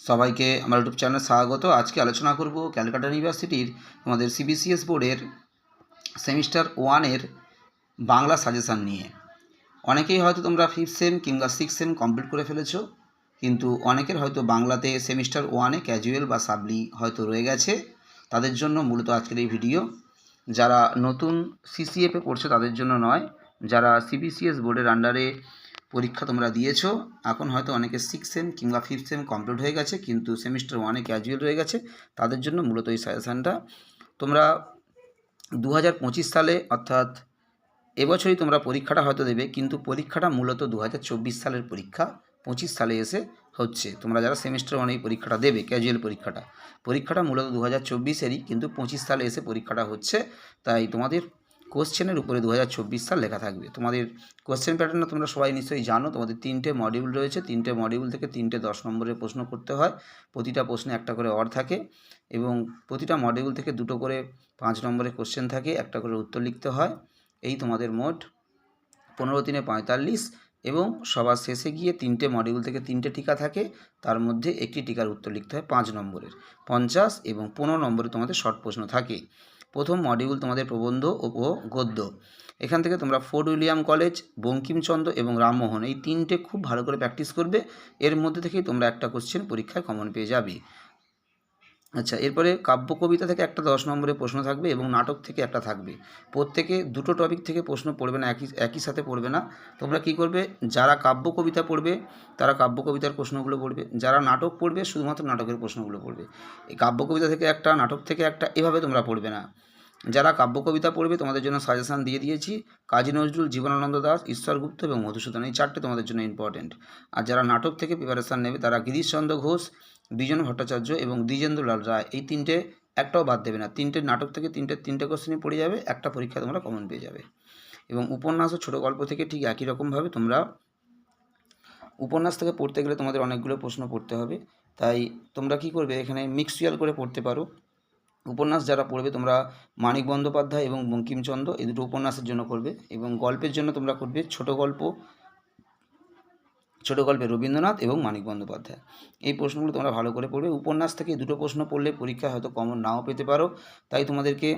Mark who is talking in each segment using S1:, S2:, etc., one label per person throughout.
S1: সবাইকে আমার ইউটিউব চ্যানেলে স্বাগত। আজকে আলোচনা করব ক্যালকাটা ইউনিভার্সিটির তোমাদের সিবিসিএস বোর্ডের সেমিস্টার 1-এর বাংলা সাজেশান নিয়ে। অনেকেই হয়তো তোমরা 5th সেম কিংবা 6th সেম কমপ্লিট করে ফেলেছো, কিন্তু অনেকের হয়তো বাংলাতে সেমিস্টার 1-এ ক্যাজুয়াল বা সাবলি হয়তো রয়ে গেছে। তাদের জন্য মূলত আজকের এই ভিডিও। যারা নতুন সিসিএফে পড়ছে তাদের জন্য নয়, যারা সিবিসিএস বোর্ডের আন্ডারে পরীক্ষা তোমরা দিয়েছো, এখন হয়তো অনেকে 6th সেম কিংবা 5th সেম কমপ্লিট হয়ে গেছে কিন্তু সেমিস্টার 1-এ ক্যাজুয়াল রয়ে গেছে, তাদের জন্য মূলত এই সাজেশানটা। তোমরা 2025 সালে অর্থাৎ এবছরই তোমরা পরীক্ষাটা হয়তো দেবে, কিন্তু পরীক্ষাটা মূলত 2024 সালের পরীক্ষা 25 সালে এসে হচ্ছে। তোমরা যারা সেমিস্টার 1 এই পরীক্ষাটা দেবে, ক্যাজুয়াল পরীক্ষাটা মূলত 2024-এরই, কিন্তু 25 সালে এসে পরীক্ষাটা হচ্ছে। তাই তোমাদের কোশ্চেনের উপরে 2024 সাল লেখা থাকবে। তোমাদের কোশ্চেন প্যাটার্নটা তোমরা সবাই নিশ্চয়ই জানো। তোমাদের 3টে মডিউল রয়েছে, 3টে মডিউল থেকে 3টে 10 নম্বরের প্রশ্ন করতে হয়। প্রতিটা প্রশ্নে একটা করে অর থাকে এবং প্রতিটা মডিউল থেকে 2টো করে 5 নম্বরের কোশ্চেন থাকে, একটা করে উত্তর লিখতে হয়। এই তোমাদের মোট 15 দিনে 45 এবং সবার শেষে গিয়ে 3টে মডিউল থেকে 3টে টিকা থাকে, তার মধ্যে একটি টিকার উত্তর লিখতে হয় 5 নম্বরের। 50 এবং 15 নম্বরে তোমাদের শর্ট প্রশ্ন থাকে। প্রথম মডিউল তোমাদের প্রবন্ধ ও গদ্য। এখান থেকে তোমরা ফোর্ট উইলিয়াম কলেজ, বঙ্কিমচন্দ্র এবং রামমোহন এই 3টে খুব ভালো করে প্র্যাকটিস করবে। এর মধ্যে থেকেই তোমরা একটা কোশ্চেন পরীক্ষায় কমন পেয়ে যাবে। আচ্ছা, এরপরে কাব্য কবিতা থেকে একটা 10 নম্বরের প্রশ্ন থাকবে এবং নাটক থেকে একটা থাকবে। প্রত্যেকে দুটো টপিক থেকে প্রশ্ন পড়বে না, একই সাথে পড়বে না। তোমরা কি করবে, যারা কাব্য কবিতা পড়বে তারা কাব্য কবিতার প্রশ্নগুলো পড়বে, যারা নাটক পড়বে শুধুমাত্র নাটকের প্রশ্নগুলো পড়বে। এই কাব্য কবিতা থেকে একটা, নাটক থেকে একটা, এভাবে তোমরা পড়বে না। যারা কাব্য কবিতা পড়বে তোমাদের জন্য সাজেশান দিয়ে দিয়েছি। কাজী নজরুল, জীবনানন্দ দাশ, ঈশ্বরগুপ্ত এবং মধুসূদন, এই 4টে তোমাদের জন্য ইম্পর্টেন্ট। আর যারা নাটক থেকে প্রিপারেশান নেবে তারা গিরিশচন্দ্র ঘোষ, বিজন ভট্টাচার্য এবং দ্বিজেন্দ্রলাল রায়, এই 3টে একটাও বাদ দেবে না। 3টে নাটক থেকে 3টে কোশ্চেনই পড়ে যাবে, একটা পরীক্ষা তোমরা কমন পেয়ে যাবে। এবং উপন্যাস ও ছোটো গল্প থেকে ঠিক একই রকমভাবে তোমরা উপন্যাস থেকে পড়তে গেলে তোমাদের অনেকগুলো প্রশ্ন পড়তে হবে। তাই তোমরা কি করবে, এখানে মিক্সচুয়াল করে পড়তে পারো। উপন্যাস যারা পড়বে তোমরা মানিক বন্দ্যোপাধ্যায় এবং বঙ্কিমচন্দ্র এই দুটো উপন্যাসের জন্য করবে, এবং গল্পের জন্য তোমরা করবে ছোট গল্পে রবীন্দ্রনাথ এবং মানিক বন্দ্যোপাধ্যায়। এই প্রশ্নগুলো তোমরা ভালো করে পড়বে। উপন্যাস থেকে দুটো প্রশ্ন পড়লে পরীক্ষায় হয়তো কমন নাও পেতে পারো, তাই তোমাদেরকে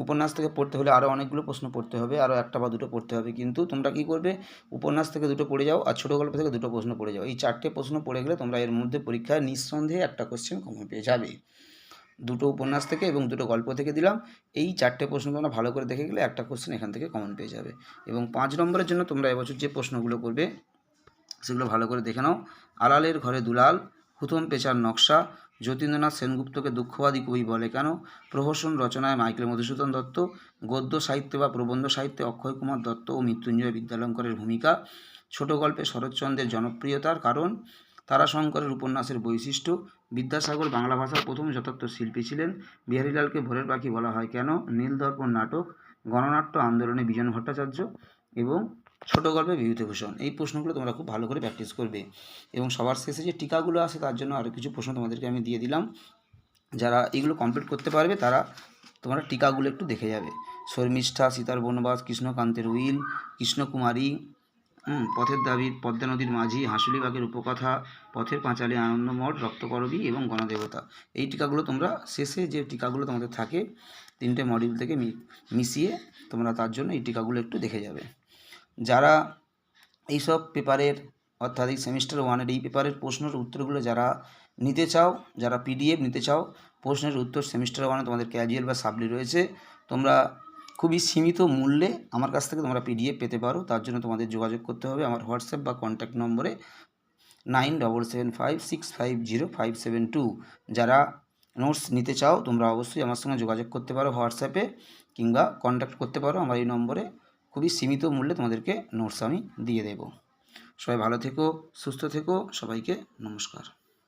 S1: উপন্যাস থেকে পড়তে হলে আরও অনেকগুলো প্রশ্ন পড়তে হবে, আরও একটা বা দুটো পড়তে হবে। কিন্তু তোমরা কি করবে, উপন্যাস থেকে দুটো পড়ে যাও আর ছোটো গল্প থেকে দুটো প্রশ্ন পড়ে যাও। এই 4টে প্রশ্ন পড়ে গেলে তোমরা এর মধ্যে পরীক্ষায় নিঃসন্দেহে একটা কোশ্চেন কমন পেয়ে যাবে। দুটো উপন্যাস থেকে এবং দুটো গল্প থেকে দিলাম, এই 4টে প্রশ্ন তোমরা ভালো করে দেখে গেলে একটা কোশ্চেন এখান থেকে কমন পেয়ে যাবে। এবং 5 নম্বরের জন্য তোমরা এবছর যে প্রশ্নগুলো করবে সেগুলো ভালো করে দেখে নাও। আলালের ঘরে দুলাল, হুতম পেচার নকশা, যতীন্দ্রনাথ সেনগুপ্তকে দুঃখবাদী কবি বলে কেন, প্রহসন রচনায় মাইকেল মধুসূদন দত্ত, গদ্য সাহিত্যে বা প্রবন্ধ সাহিত্যে অক্ষয় কুমার দত্ত ও মৃত্যুঞ্জয় বিদ্যালঙ্করের ভূমিকা, ছোট গল্পে শরৎচন্দ্রের জনপ্রিয়তার কারণ, তারাশঙ্করের উপন্যাসের বৈশিষ্ট্য, বিদ্যাসাগর বাংলা ভাষার প্রথম যথার্থ শিল্পী ছিলেন, বিহারীলালকে ভোরের পাখি বলা হয় কেন, নীলদর্পণ নাটক, গণনাট্য আন্দোলনে বিজন ভট্টাচার্য এবং ছোট গল্পে বিভূতিভূষণ। এই প্রশ্নগুলো তোমরা খুব ভালো করে প্র্যাকটিস করবে। এবং সবার শেষে যে টিকাগুলো আসে তার জন্য আরও কিছু প্রশ্ন তোমাদেরকে আমি দিয়ে দিলাম। যারা এগুলো কমপ্লিট করতে পারবে তারা তোমরা টিকাগুলো একটু দেখে যাবে। শর্মিষ্ঠা, সীতার বনবাস, কৃষ্ণকান্তের উইল, কৃষ্ণকুমারী, পথের দাবি, পদ্মা নদীর মাঝি, হাঁসুলিবাগের উপকথা, পথের পাঁচালী, আনন্দমঠ, রক্তকরবী এবং গণদেবতা। এই টিকাগুলো তোমরা শেষে যে টিকাগুলো তোমাদের থাকে 3টে মডিউল থেকে মিশিয়ে তোমরা তার জন্য এই টিকাগুলো একটু দেখে যাবে। যারা এইসব পেপারের অর্থাৎ এই সেমিস্টার 1-এর এই পেপারের প্রশ্নের উত্তরগুলো যারা নিতে চাও, যারা PDF নিতে চাও, প্রশ্নের উত্তর সেমিস্টার 1-এ তোমাদের ক্যাজুয়াল বা সাবলি রয়েছে, তোমরা খুবই সীমিত মূল্যে আমার কাছ থেকে তোমরা PDF পেতে পারো। তার জন্য তোমাদের যোগাযোগ করতে হবে আমার হোয়াটসঅ্যাপ বা কন্ট্যাক্ট নম্বরে 9775650572। যারা নোটস নিতে চাও তোমরা অবশ্যই আমার সঙ্গে যোগাযোগ করতে পারো হোয়াটসঅ্যাপে, কিংবা কন্ট্যাক্ট করতে পারো আমার এই নম্বরে। খুবই সীমিত মূল্যে তোমাদেরকে নোটস আমি দিয়ে দেব। সবাই ভালো থেকো, সুস্থ থেকো, সবাইকে নমস্কার।